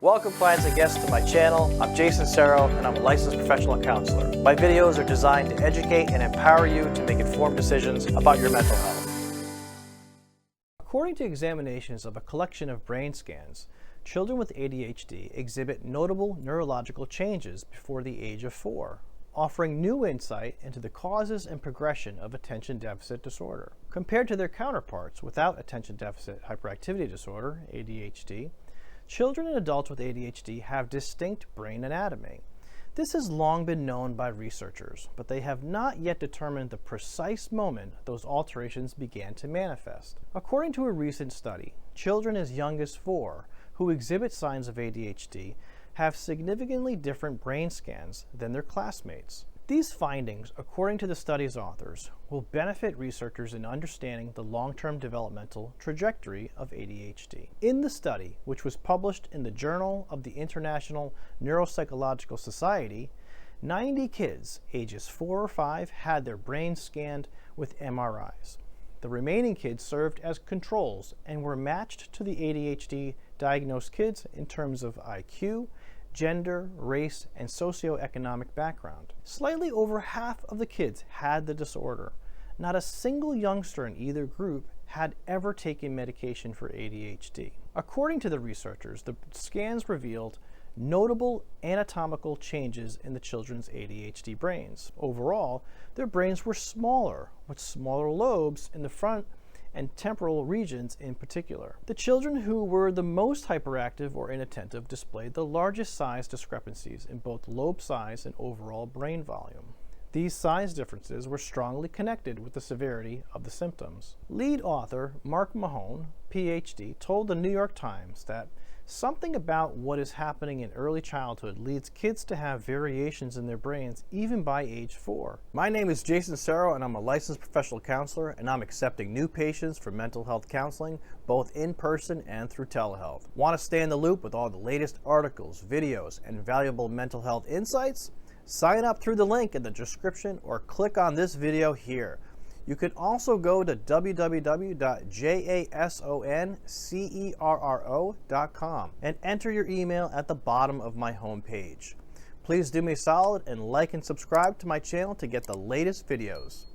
Welcome clients and guests to my channel. I'm Jason Serro and I'm a licensed professional counselor. My videos are designed to educate and empower you to make informed decisions about your mental health. According to examinations of a collection of brain scans, children with ADHD exhibit notable neurological changes before the age of 4, offering new insight into the causes and progression of attention deficit disorder. Compared to their counterparts without attention deficit hyperactivity disorder, ADHD, children and adults with ADHD have distinct brain anatomy. This has long been known by researchers, but they have not yet determined the precise moment those alterations began to manifest. According to a recent study, children as young as 4 who exhibit signs of ADHD have significantly different brain scans than their classmates. These findings, according to the study's authors, will benefit researchers in understanding the long-term developmental trajectory of ADHD. In the study, which was published in the Journal of the International Neuropsychological Society, 90 kids ages 4 or 5 had their brains scanned with MRIs. The remaining kids served as controls and were matched to the ADHD diagnosed kids in terms of IQ, gender, race, and socioeconomic background. Slightly over half of the kids had the disorder. Not a single youngster in either group had ever taken medication for ADHD. According to the researchers, the scans revealed notable anatomical changes in the children's ADHD brains. Overall, their brains were smaller, with smaller lobes in the front and temporal regions in particular. The children who were the most hyperactive or inattentive displayed the largest size discrepancies in both lobe size and overall brain volume. These size differences were strongly connected with the severity of the symptoms. Lead author Mark Mahone, PhD, told the New York Times that something about what is happening in early childhood leads kids to have variations in their brains even by age 4. My name is Jason Serro and I'm a licensed professional counselor, and I'm accepting new patients for mental health counseling both in person and through telehealth. Want to stay in the loop with all the latest articles, videos, and valuable mental health insights? Sign up through the link in the description or click on this video here. You can also go to www.jasoncerro.com and enter your email at the bottom of my homepage. Please do me a solid and like and subscribe to my channel to get the latest videos.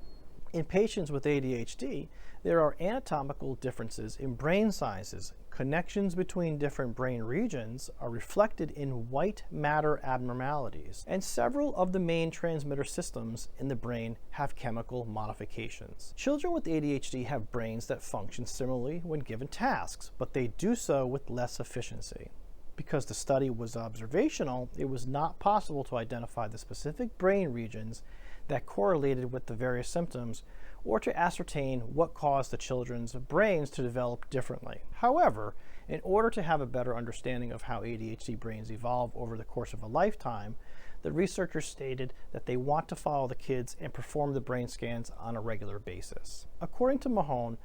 In patients with ADHD, there are anatomical differences in brain sizes. Connections between different brain regions are reflected in white matter abnormalities, and several of the main transmitter systems in the brain have chemical modifications. Children with ADHD have brains that function similarly when given tasks, but they do so with less efficiency. Because the study was observational, it was not possible to identify the specific brain regions that correlated with the various symptoms or to ascertain what caused the children's brains to develop differently. However, in order to have a better understanding of how ADHD brains evolve over the course of a lifetime, the researchers stated that they want to follow the kids and perform the brain scans on a regular basis. According to Mahone,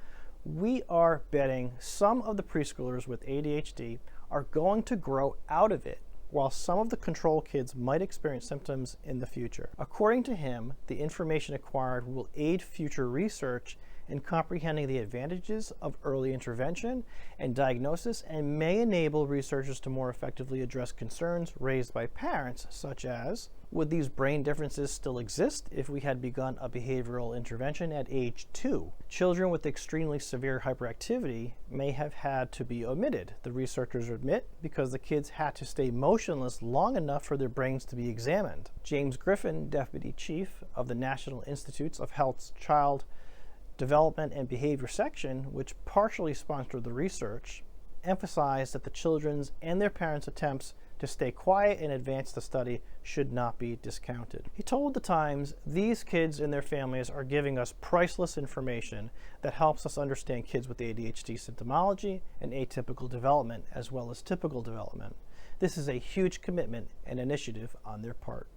we are betting some of the preschoolers with ADHD are going to grow out of it, while some of the control kids might experience symptoms in the future. According to him, the information acquired will aid future research in comprehending the advantages of early intervention and diagnosis, and may enable researchers to more effectively address concerns raised by parents, such as, would these brain differences still exist if we had begun a behavioral intervention at age 2? Children with extremely severe hyperactivity may have had to be omitted, the researchers admit, because the kids had to stay motionless long enough for their brains to be examined. James Griffin, Deputy Chief of the National Institutes of Health's Child Development and Behavior section, which partially sponsored the research, emphasized that the children's and their parents' attempts to stay quiet and advance the study should not be discounted. He told the Times, "These kids and their families are giving us priceless information that helps us understand kids with ADHD symptomology and atypical development as well as typical development. This is a huge commitment and initiative on their part."